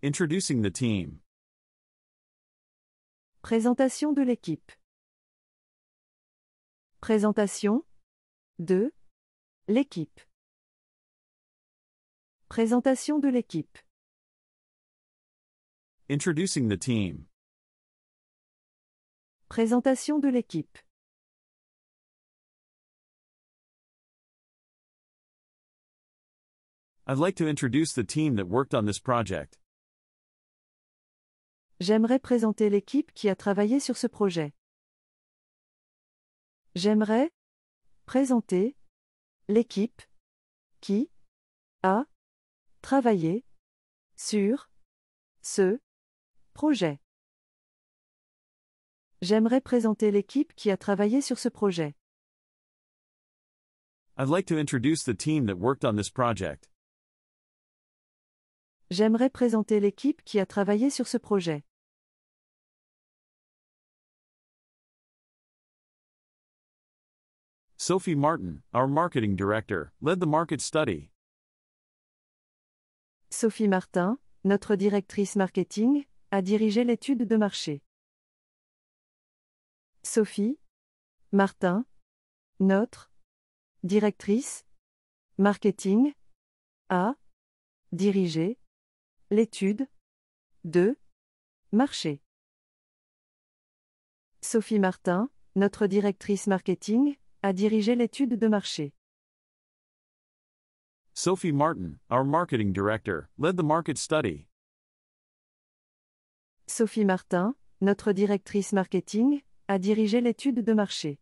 Introducing the team. Présentation de l'équipe. Présentation de l'équipe. Présentation de l'équipe. Introducing the team. Présentation de l'équipe. I'd like to introduce the team that worked on this project. J'aimerais présenter l'équipe qui a travaillé sur ce projet. J'aimerais présenter l'équipe qui a travaillé sur ce projet. J'aimerais présenter l'équipe qui a travaillé sur ce projet. I'd like to introduce the team that worked on this project. J'aimerais présenter l'équipe qui a travaillé sur ce projet. Sophie Martin, our marketing director, led the market study. Sophie Martin, notre directrice marketing, a dirigé l'étude de marché. Sophie Martin, notre directrice marketing, a dirigé l'étude de marché. Sophie Martin, notre directrice marketing, a dirigé l'étude de marché. Sophie Martin, our marketing director, led the market study. Sophie Martin, notre directrice marketing, a dirigé l'étude de marché.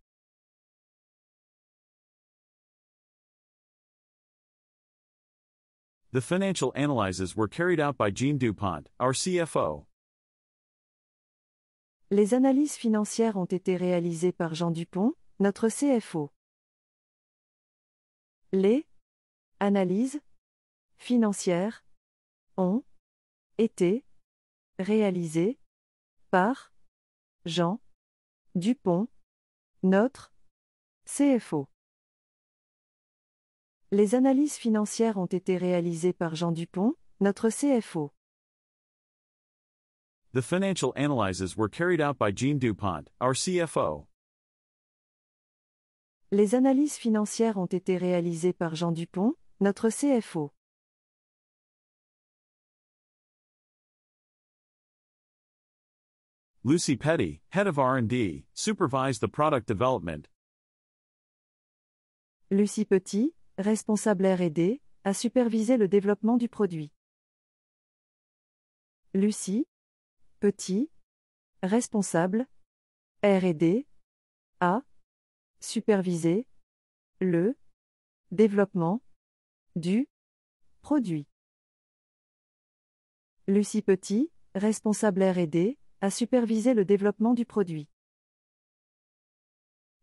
The financial analyses were carried out by Jean Dupont, our CFO. Les analyses financières ont été réalisées par Jean Dupont, notre CFO. Les analyses financières ont été réalisées par Jean Dupont, notre CFO. Les analyses financières ont été réalisées par Jean Dupont, notre CFO. The financial analyses were carried out by Jean Dupont, our CFO. Les analyses financières ont été réalisées par Jean Dupont, notre CFO. Lucy Petty, head of R&D, supervised the product development. Lucie Petit, responsable R&D, a supervisé le développement du produit. Lucie Petit, responsable R&D, a supervisé le développement du produit. Lucie Petit, responsable R&D, a supervisé le développement du produit.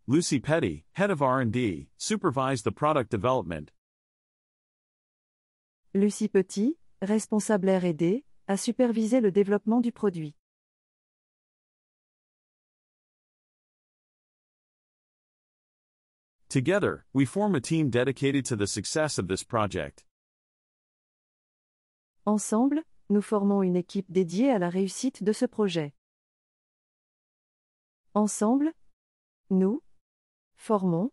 Lucy Petty, head of R&D, supervised the product development. Lucie Petit, responsable R&D, a supervisé le développement du produit. Together, we form a team dedicated to the success of this project. Ensemble, nous formons une équipe dédiée à la réussite de ce projet. Ensemble, nous formons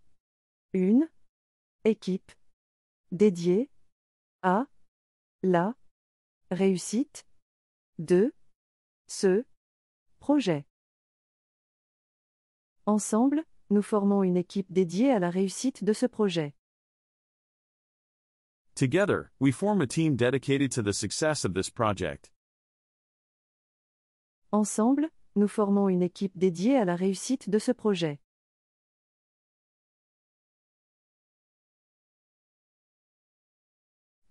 une équipe dédiée à la réussite de ce projet. Ensemble, nous formons une équipe dédiée à la réussite de ce projet. Together, we form a team dedicated to the success of this project. Ensemble, nous formons une équipe dédiée à la réussite de ce projet.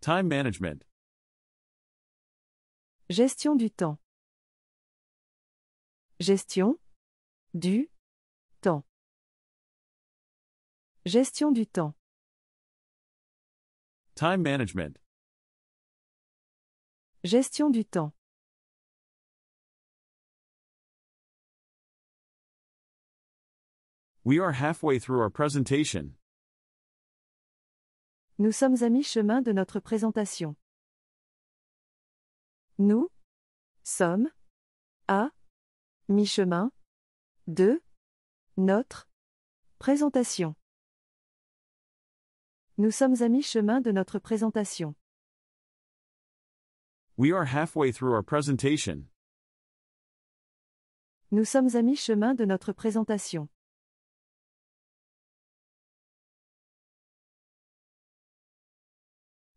Time management. Gestion du temps. Gestion du temps. Gestion du temps. Time management. Gestion du temps. We are halfway through our presentation. Nous sommes à mi-chemin de notre présentation. Nous Sommes. À. Mi-chemin. De. Notre. Présentation. Nous sommes à mi-chemin de notre présentation. We are halfway through our presentation. Nous sommes à mi-chemin de notre présentation.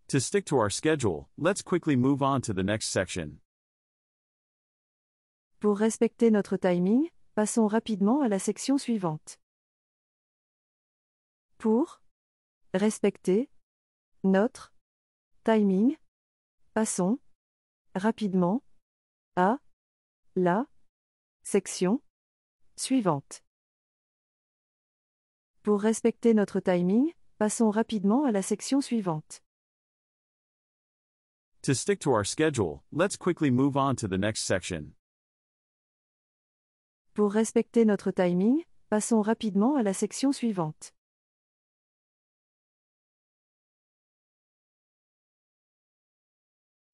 To stick to our schedule, let's quickly move on to the next section. Pour respecter notre timing, passons rapidement à la section suivante. Pour respecter notre timing, passons rapidement à la section suivante. Pour respecter notre timing, passons rapidement à la section suivante. To stick to our schedule, let's quickly move on to the next section. Pour respecter notre timing, passons rapidement à la section suivante.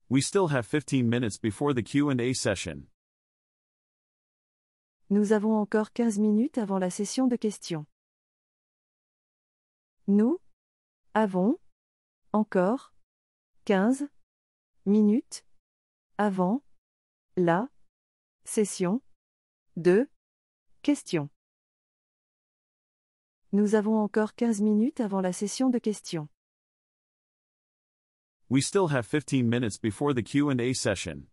We still have 15 minutes before the Q&A session. Nous avons encore 15 minutes avant la session de questions. Nous avons encore 15 minutes avant la session de questions. Nous avons encore 15 minutes avant la session de questions. We still have 15 minutes before the Q&A session.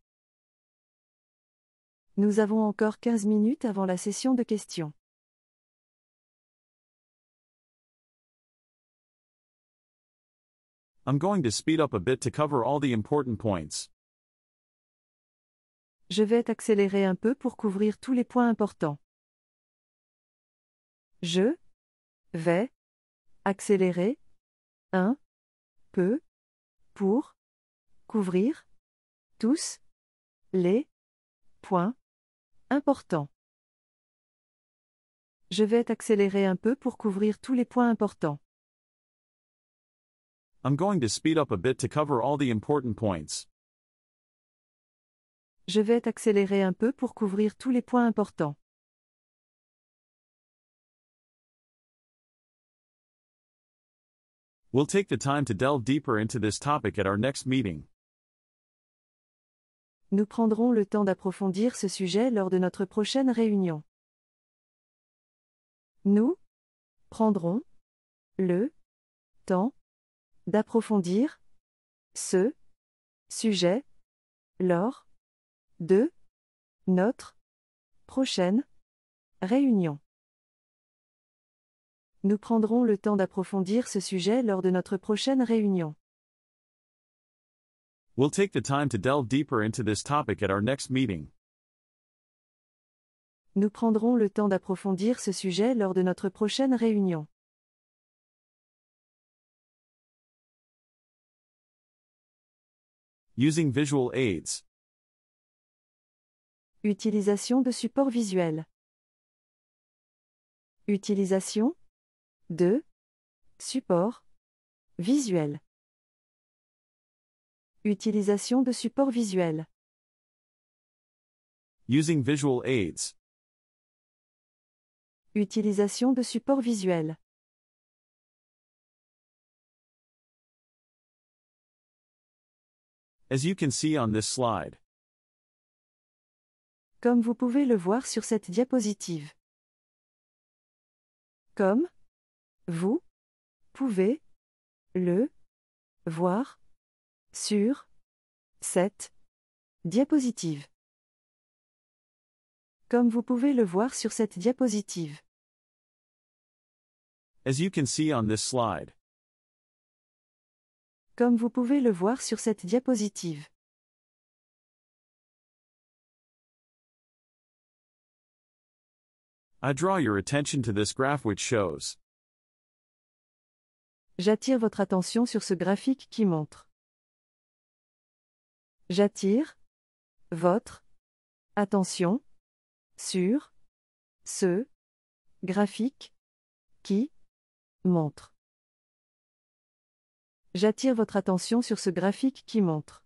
Nous avons encore 15 minutes avant la session de questions. I'm going to speed up a bit to cover all the important points. Je vais accélérer un peu pour couvrir tous les points importants. Je vais accélérer un peu pour couvrir tous les points importants. Je vais accélérer un peu pour couvrir tous les points importants. I'm going to speed up a bit to cover all the important points. Je vais accélérer un peu pour couvrir tous les points importants. We'll take the time to delve deeper into this topic at our next meeting. Nous prendrons le temps d'approfondir ce sujet lors de notre prochaine réunion. Nous prendrons le temps d'approfondir ce sujet lors de notre prochaine réunion. Nous prendrons le temps d'approfondir ce sujet lors de notre prochaine réunion. We'll take the time to delve deeper into this topic at our next meeting. Nous prendrons le temps d'approfondir ce sujet lors de notre prochaine réunion. Using visual aids. Utilisation de support visuel. Utilisation de support visuel. Utilisation de support visuel. Using visual aids. Utilisation de support visuel. As you can see on this slide, Comme vous pouvez le voir sur cette diapositive. Comme vous pouvez le voir sur cette diapositive. Comme vous pouvez le voir sur cette diapositive. as you can see on this slide, Comme vous pouvez le voir sur cette diapositive. I draw your attention to this graph which shows J'attire votre attention sur ce graphique qui montre. J'attire votre attention sur ce graphique qui montre. J'attire votre attention sur ce graphique qui montre.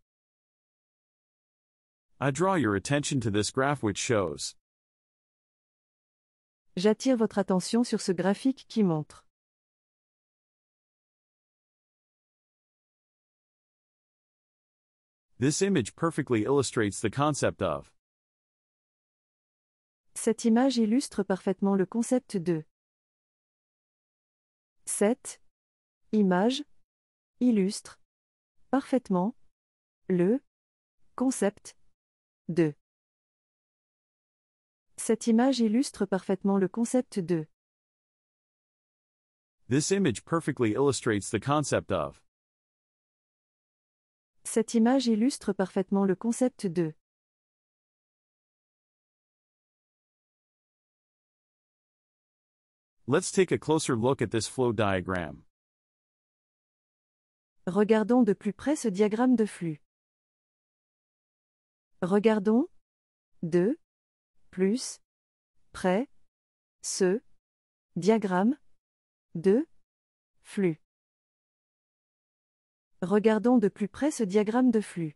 I draw your attention to this graph which shows. J'attire votre attention sur ce graphique qui montre. This image perfectly illustrates the concept of. Cette image illustre parfaitement le concept de. Cette image illustre parfaitement le concept de. Cette image illustre parfaitement le concept de. This image perfectly illustrates the concept of. Cette image illustre parfaitement le concept de. Let's take a closer look at this flow diagram. Regardons de plus près ce diagramme de flux. Regardons de plus près ce diagramme de flux. Regardons de plus près ce diagramme de flux.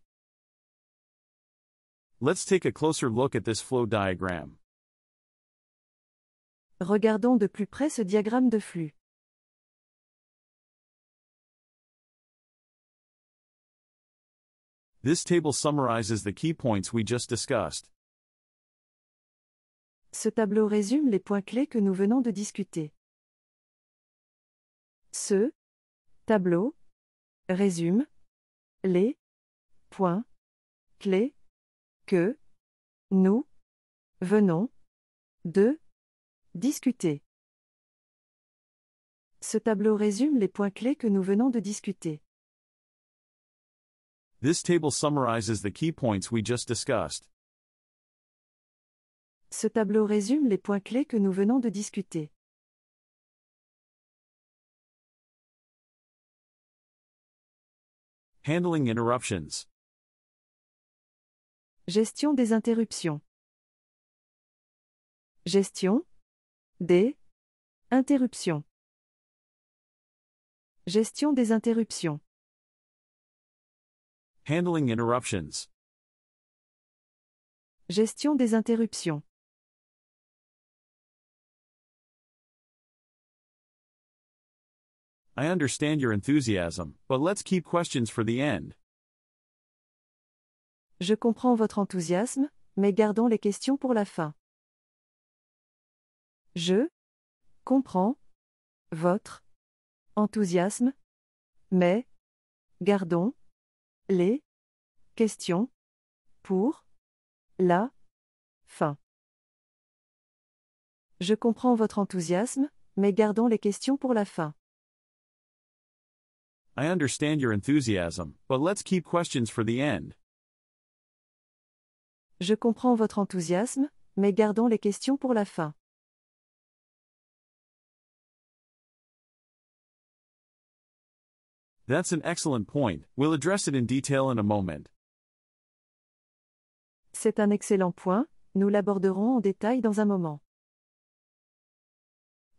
Let's take a closer look at this flow diagram. Regardons de plus près ce diagramme de flux. This table summarizes the key points we just discussed. Ce tableau résume les points clés que nous venons de discuter. Ce tableau résume les points clés que nous venons de discuter. Ce tableau résume les points clés que nous venons de discuter. This table summarizes the key points we just discussed. Ce tableau résume les points clés que nous venons de discuter. Handling interruptions. Gestion des interruptions. Gestion des interruptions. Gestion des interruptions. Handling interruptions. Gestion des interruptions. I understand your enthusiasm, but let's keep questions for the end. Je comprends votre enthousiasme, mais gardons les questions pour la fin. Je comprends votre enthousiasme, mais gardons les questions pour la fin. Je comprends votre enthousiasme, mais gardons les questions pour la fin. I understand your enthusiasm, but let's keep questions for the end. Je comprends votre enthousiasme, mais gardons les questions pour la fin. That's an excellent point. We'll address it in detail in a moment. C'est un excellent point, nous l'aborderons en détail dans un moment.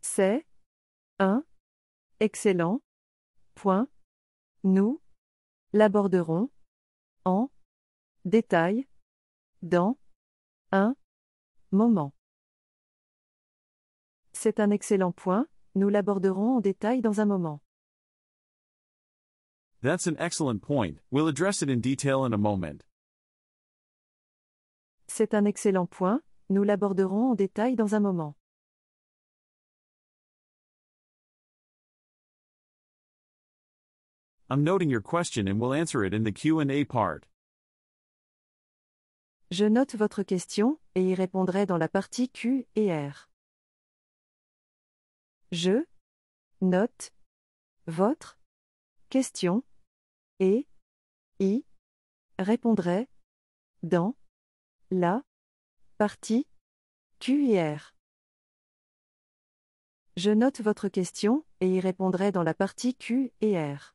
C'est un excellent point, nous l'aborderons en détail dans un moment. C'est un excellent point, nous l'aborderons en détail dans un moment. That's an excellent point. We'll address it in detail in a moment. C'est un excellent point, nous l'aborderons en détail dans un moment. I'm noting your question and we'll answer it in the Q&A part. Je note votre question et y répondrai dans la partie Q et R. Je note votre question et y répondrai dans la partie Q et R. Je note votre question et y répondrai dans la partie Q et R.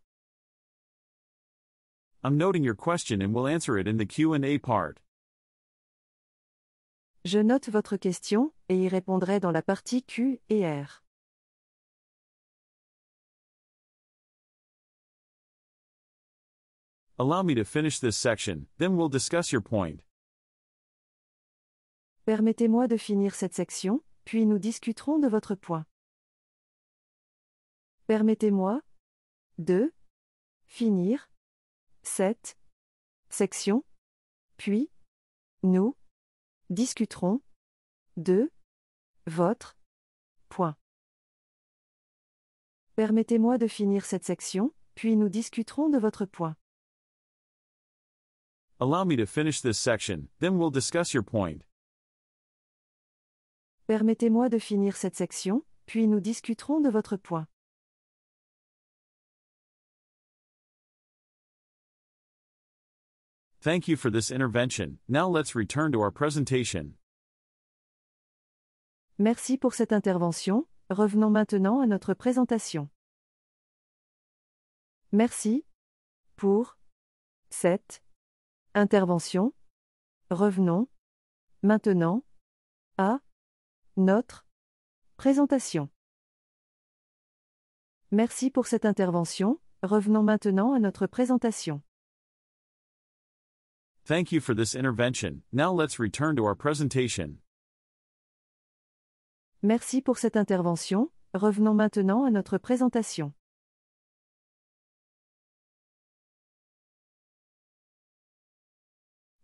I'm noting your question and we'll answer it in the Q&A part. Je note votre question et y répondrai dans la partie Q et R. Allow me to finish this section, then we'll discuss your point. Permettez-moi de finir cette section, puis nous discuterons de votre point. Permettez-moi de finir cette section, puis nous discuterons de votre point. Permettez-moi de finir cette section, puis nous discuterons de votre point. Allow me to finish this section, then we'll discuss your point. Permettez-moi de finir cette section, puis nous discuterons de votre point. Thank you for this intervention. Now let's return to our presentation. Merci pour cette intervention. Revenons maintenant à notre présentation. Merci pour cette intervention. Revenons maintenant à notre présentation. Merci pour cette intervention. Revenons maintenant à notre présentation. Thank you for this intervention. Now let's return to our presentation. Merci pour cette intervention. Revenons maintenant à notre présentation.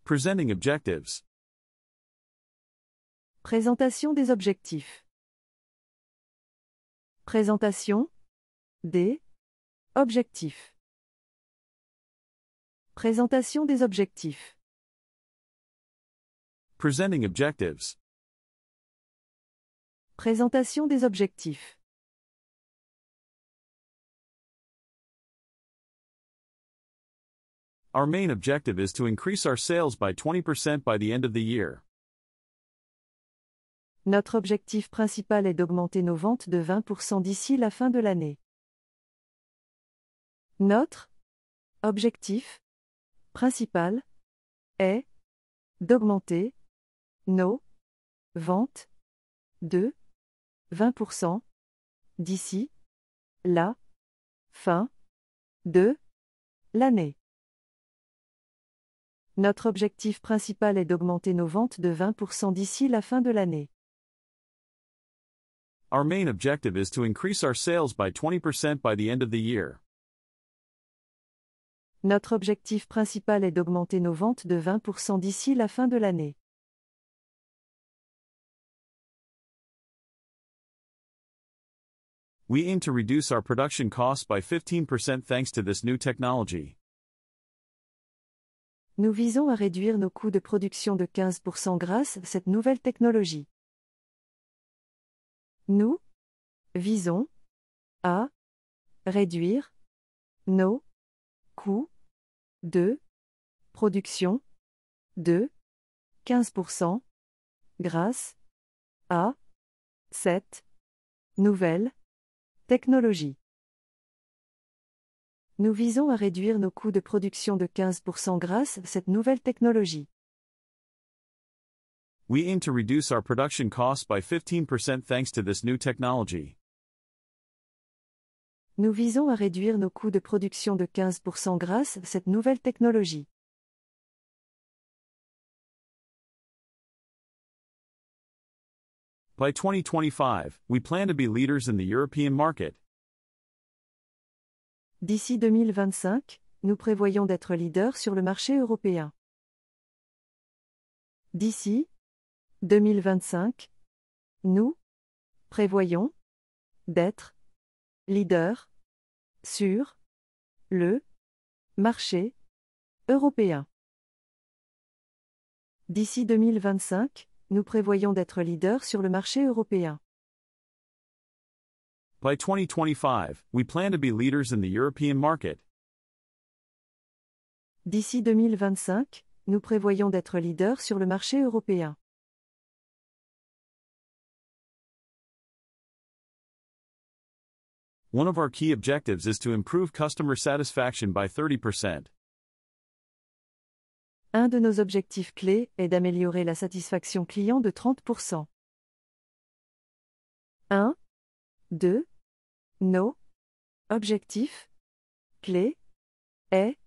Presenting objectives. Présentation des objectifs. Présentation des objectifs. Présentation des objectifs. Presenting objectives. Présentation des objectifs. Our main objective is to increase our sales by 20% by the end of the year. Notre objectif principal est d'augmenter nos ventes de 20% d'ici la fin de l'année. Notre objectif principal est d'augmenter nos ventes de 20% d'ici la fin de l'année. Notre objectif principal est d'augmenter nos ventes de 20% d'ici la fin de l'année. Our main objective is to increase our sales by 20% by the end of the year. Notre objectif principal est d'augmenter nos ventes de 20% d'ici la fin de l'année. We aim to reduce our production costs by 15% thanks to this new technology. Nous visons à réduire nos coûts de production de 15% grâce à cette nouvelle technologie. Nous visons à réduire nos coûts de production de 15% grâce à cette nouvelle technologie. Nous visons à réduire nos coûts de production de 15% grâce à cette nouvelle technologie. We aim to reduce our production costs by 15% thanks to this new technology. Nous visons à réduire nos coûts de production de 15% grâce à cette nouvelle technologie. By 2025, we plan to be leaders in the European market. D'ici 2025, nous prévoyons d'être leaders sur le marché européen. D'ici 2025, nous prévoyons d'être leaders sur le marché européen. D'ici 2025, nous prévoyons d'être leaders sur le marché européen. By 2025, we plan to be leaders in the European market. D'ici 2025, nous prévoyons d'être leaders sur le marché européen. One of our key objectives is to improve customer satisfaction by 30%. Un de nos objectifs clés est d'améliorer la satisfaction client de 30%. Un de nos objectifs clés est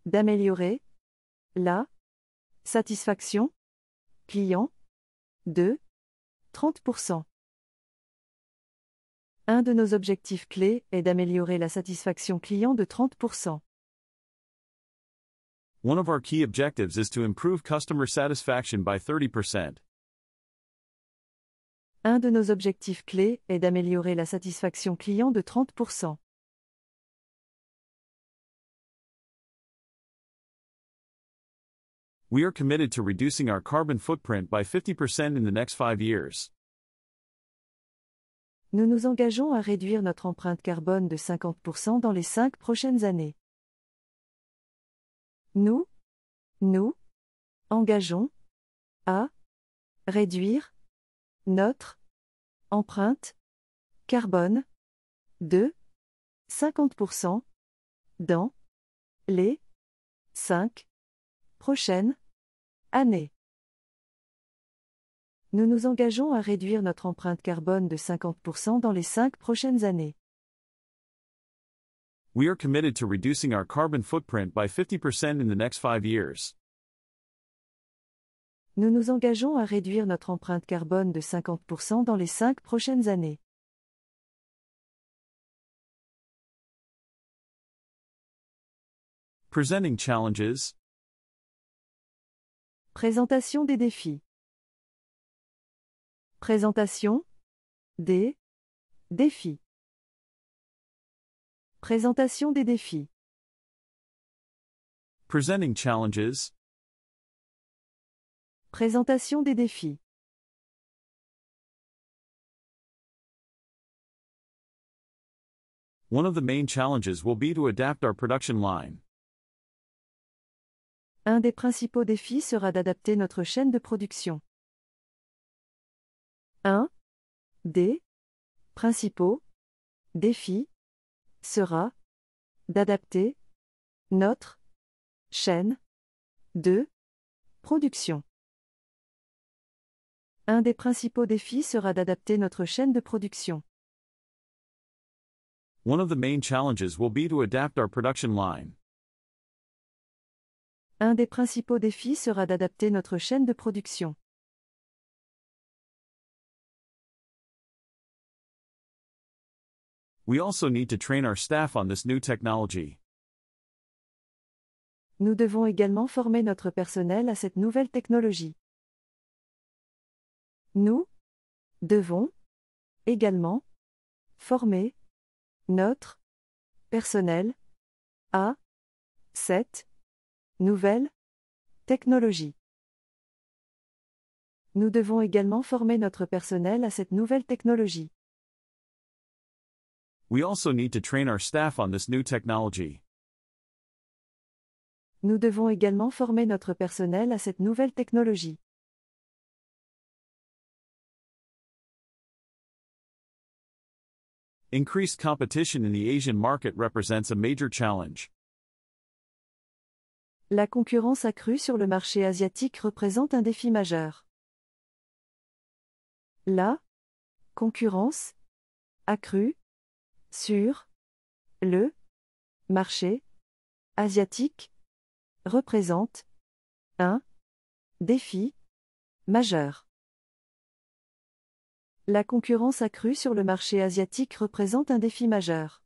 d'améliorer la satisfaction client 2. 30%. Un de nos objectifs clés est d'améliorer la satisfaction client de 30%. One of our key objectives is to improve customer satisfaction by 30%. Un de nos objectifs clés est d'améliorer la satisfaction client de 30%. We are committed to reducing our carbon footprint by 50% in the next 5 years. Nous nous engageons à réduire notre empreinte carbone de 50% dans les 5 prochaines années. Nous engageons à réduire notre empreinte carbone de 50% dans les 5 prochaines années. Nous nous engageons à réduire notre empreinte carbone de 50% dans les 5 prochaines années. We are committed to reducing our carbon footprint by 50% in the next 5 years. Nous nous engageons à réduire notre empreinte carbone de 50% dans les 5 prochaines années. Presenting challenges. Présentation des défis. Présentation des défis. Présentation des défis. Presenting challenges. Présentation des défis. One of the main challenges will be to adapt our production line. Un des principaux défis sera d'adapter notre chaîne de production. Un des principaux défis sera d'adapter notre chaîne de production. Un des principaux défis sera d'adapter notre chaîne de production. One of the main challenges will be to adapt our production line. Un des principaux défis sera d'adapter notre chaîne de production. We also need to train our staff on this new technology. Nous devons également former notre personnel à cette nouvelle technologie. Nous devons également former notre personnel à cette nouvelle technologie. Nous devons également former notre personnel à cette nouvelle technologie. We also need to train our staff on this new technology. Nous devons également former notre personnel à cette nouvelle technologie. Increased competition in the Asian market represents a major challenge. La concurrence accrue sur le marché asiatique représente un défi majeur. La concurrence accrue sur le marché asiatique représente un défi majeur. La concurrence accrue sur le marché asiatique représente un défi majeur.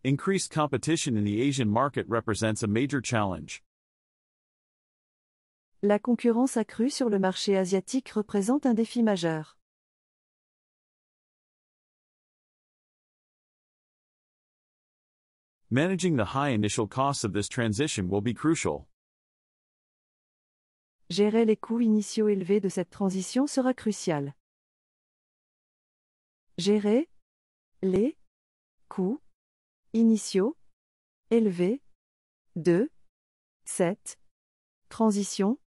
Increased competition in the Asian market represents a major challenge. La concurrence accrue sur le marché asiatique représente un défi majeur. Managing the high initial costs of this transition will be crucial. Gérer les coûts initiaux élevés de cette transition sera crucial. Gérer les coûts initiaux élevés de cette transition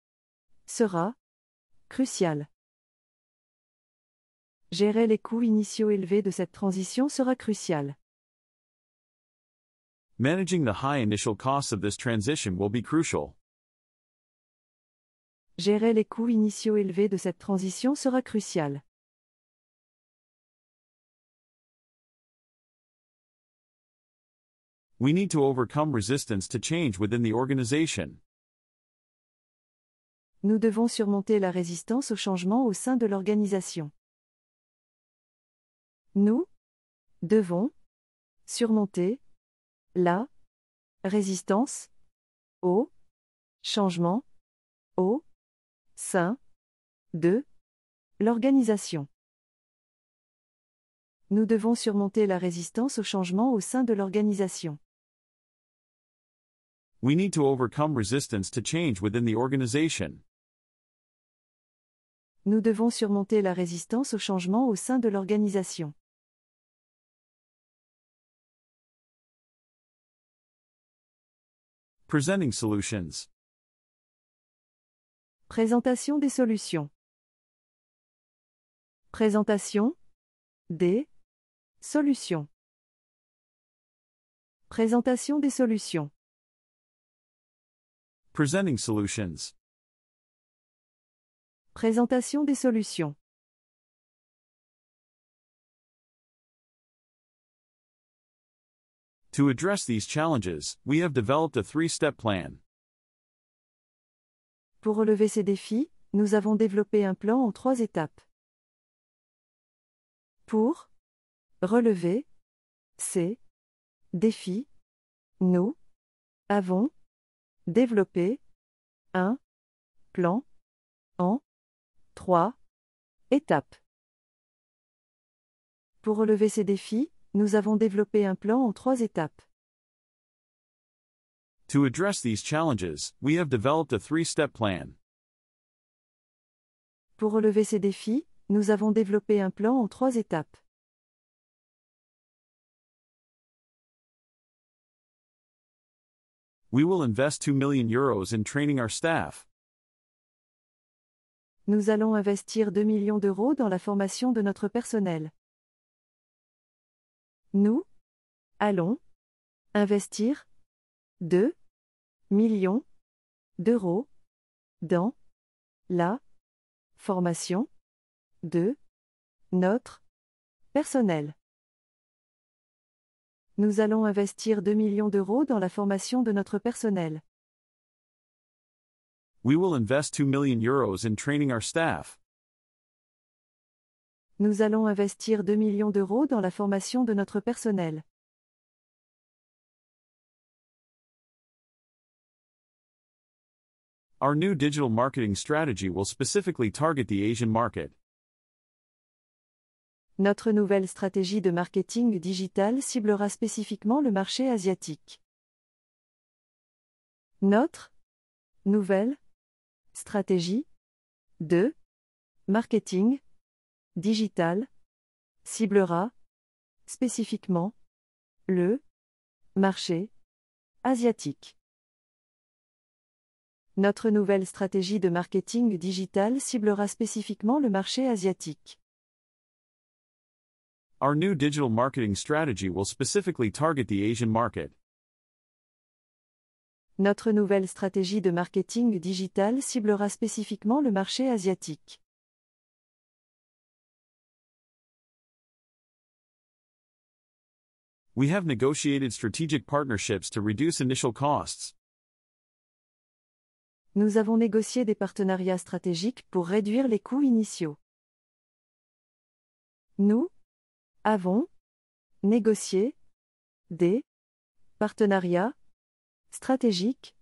sera crucial. Gérer les coûts initiaux élevés de cette transition sera crucial. Managing the high initial costs of this transition will be crucial. Gérer les coûts initiaux élevés de cette transition sera crucial. We need to overcome resistance to change within the organization. Nous devons surmonter la résistance au changement au sein de l'organisation. Nous devons surmonter la résistance au changement au sein de l'organisation. Nous devons surmonter la résistance au changement au sein de l'organisation. We need to overcome resistance to change within the organization. Nous devons surmonter la résistance au changement au sein de l'organisation. Presenting solutions. Présentation des solutions. Présentation des solutions. Présentation des solutions. Presenting solutions. Présentation des solutions. To address these challenges, we have developed a three-step plan. Pour relever ces défis, nous avons développé un plan en 3 étapes. Pour relever ces défis, nous avons développé un plan en 3 étapes. Pour relever ces défis, nous avons développé un plan en 3 étapes. To address these challenges, we have developed a three-step plan. Pour relever ces défis, nous avons développé un plan en 3 étapes. We will invest €2 million in training our staff. Nous allons investir 2 millions d'euros dans la formation de notre personnel. Nous allons investir 2 millions d'euros dans la formation de notre personnel. Nous allons investir 2 millions d'euros dans la formation de notre personnel. We will invest €2 million in training our staff. Nous allons investir 2 millions d'euros dans la formation de notre personnel. Our new digital marketing strategy will specifically target the Asian market. Notre nouvelle stratégie de marketing digital ciblera spécifiquement le marché asiatique. Notre nouvelle stratégie de marketing digital ciblera spécifiquement le marché asiatique. Notre nouvelle stratégie de marketing digital ciblera spécifiquement le marché asiatique. Our new digital marketing strategy will specifically target the Asian market. Notre nouvelle stratégie de marketing digital ciblera spécifiquement le marché asiatique. We have negotiated strategic partnerships to reduce initial costs. Nous avons négocié des partenariats stratégiques pour réduire les coûts initiaux. Nous avons négocié des partenariats stratégiques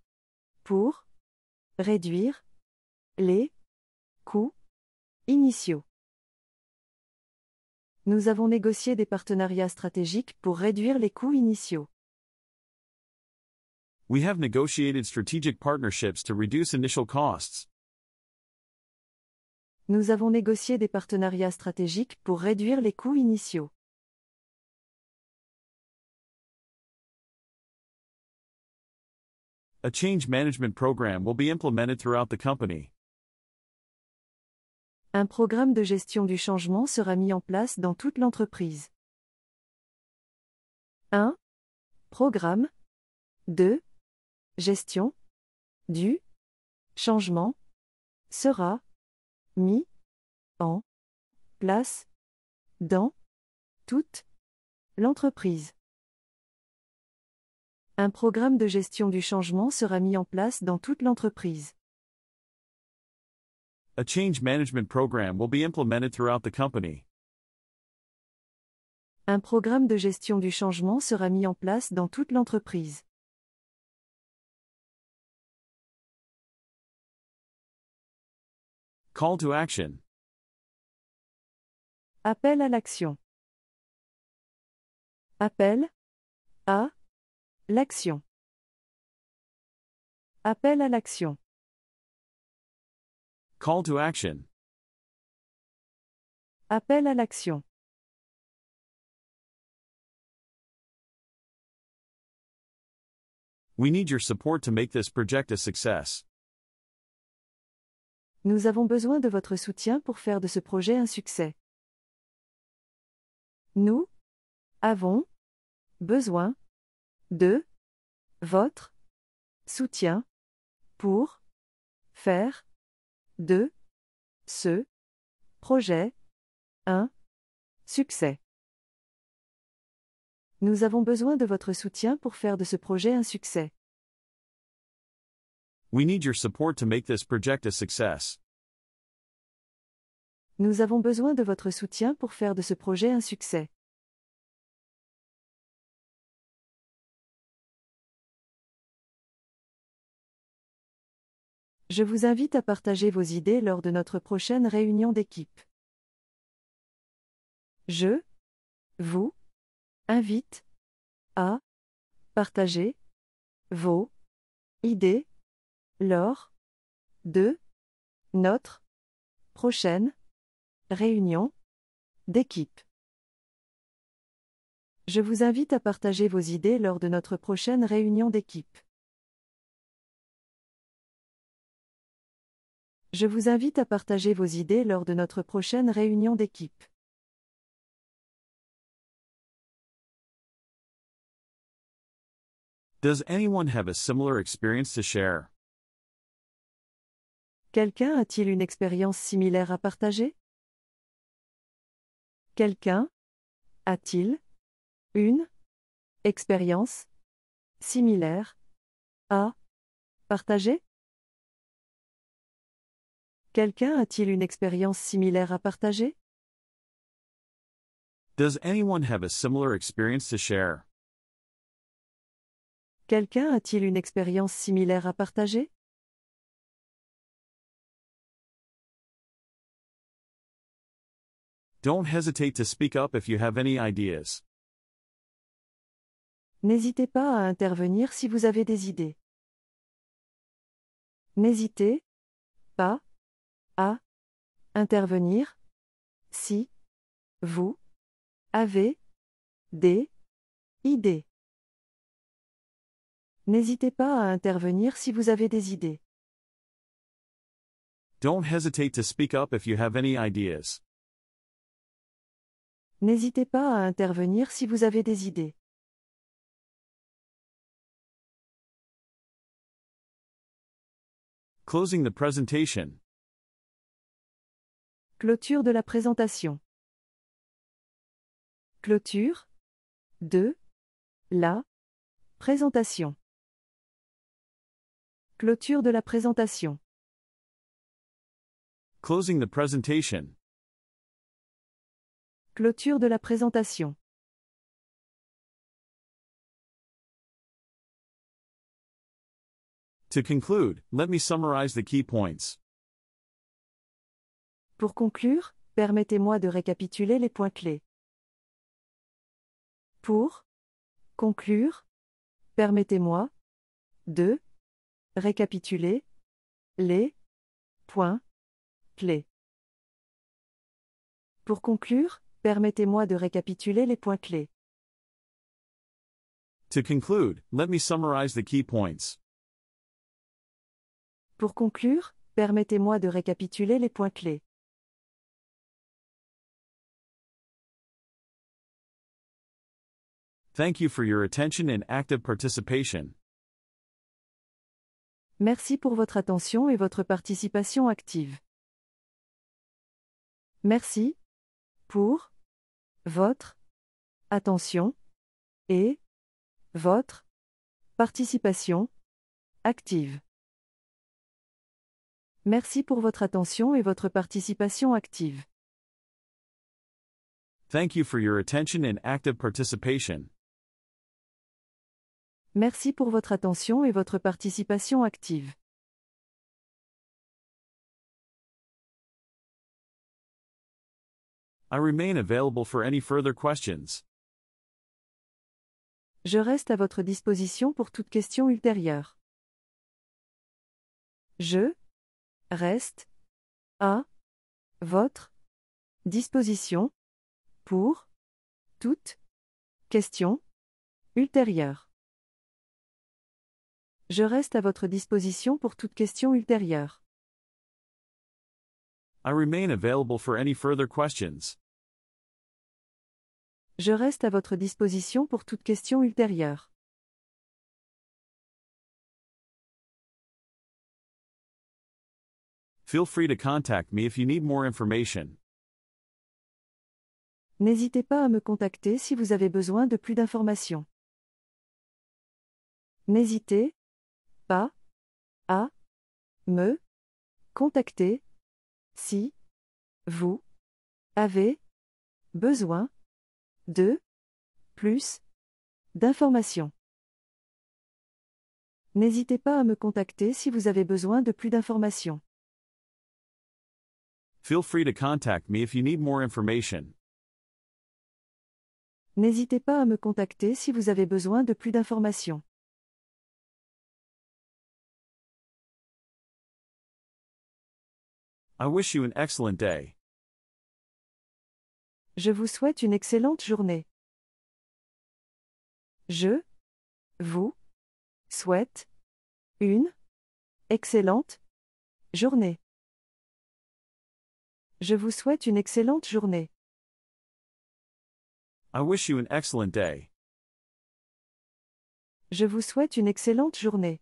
pour réduire les coûts initiaux. Nous avons négocié des partenariats stratégiques pour réduire les coûts initiaux. We have negotiated strategic partnerships to reduce initial costs. Nous avons négocié des partenariats stratégiques pour réduire les coûts initiaux. A change management program will be implemented throughout the company. Un programme de gestion du changement sera mis en place dans toute l'entreprise. Un programme de gestion du changement sera mis en place dans toute l'entreprise. Un programme de gestion du changement sera mis en place dans toute l'entreprise. A change management program will be implemented throughout the company. Un programme de gestion du changement sera mis en place dans toute l'entreprise. Call to action. Appel à l'action. Appel à l'action. Appel à l'action. Call to action. Appel à l'action. We need your support to make this project a success. Nous avons besoin de votre soutien pour faire de ce projet un succès. Nous avons besoin de votre soutien pour faire de ce projet un succès. Nous avons besoin de votre soutien pour faire de ce projet un succès. We need your support to make this project a success. Nous avons besoin de votre soutien pour faire de ce projet un succès. Je vous invite à partager vos idées lors de notre prochaine réunion d'équipe. Je vous invite à partager vos idées lors de notre prochaine réunion d'équipe. Je vous invite à partager vos idées lors de notre prochaine réunion d'équipe. Je vous invite à partager vos idées lors de notre prochaine réunion d'équipe. Does anyone have a similar experience to share? Quelqu'un a-t-il une expérience similaire à partager? Quelqu'un a-t-il une expérience similaire à partager? Quelqu'un a-t-il une expérience similaire à partager? Does anyone have a similar experience to share? Quelqu'un a-t-il une expérience similaire à partager? Don't hesitate to speak up if you have any ideas. N'hésitez pas à intervenir si vous avez des idées. N'hésitez pas à intervenir si vous avez des idées. N'hésitez pas à intervenir si vous avez des idées. Don't hesitate to speak up if you have any ideas. N'hésitez pas à intervenir si vous avez des idées. Closing the presentation. Clôture de la présentation. Clôture de la présentation. Clôture de la présentation. Closing the presentation. Clôture de la présentation. To conclude, let me summarize the key points. Pour conclure, permettez-moi de récapituler les points clés. Pour conclure, permettez-moi de récapituler les points clés. Pour conclure, permettez-moi de récapituler les points clés. To conclude, let me summarize the key points. Pour conclure, permettez-moi de récapituler les points clés. Thank you for your attention and active participation. Merci pour votre attention et votre participation active. Merci pour votre attention et votre participation active. Merci pour votre attention et votre participation active. Thank you for your attention and active participation. Merci pour votre attention et votre participation active. I remain available for any further questions. Je reste à votre disposition pour toute question ultérieure. Je reste à votre disposition pour toute question ultérieure. Je reste à votre disposition pour toute question ultérieure. I remain available for any further questions. Je reste à votre disposition pour toute question ultérieure. Feel free to contact me if you need more information. N'hésitez pas à me contacter si vous avez besoin de plus d'informations. N'hésitez pas à me contacter si vous avez besoin de plus d'informations. N'hésitez pas à me contacter si vous avez besoin de plus d'informations. Feel free to contact me if you need more information. N'hésitez pas à me contacter si vous avez besoin de plus d'informations. I wish you an excellent day. Je vous souhaite une excellente journée. Je vous souhaite une excellente journée. Je vous souhaite une excellente journée. I wish you an excellent day. Je vous souhaite une excellente journée.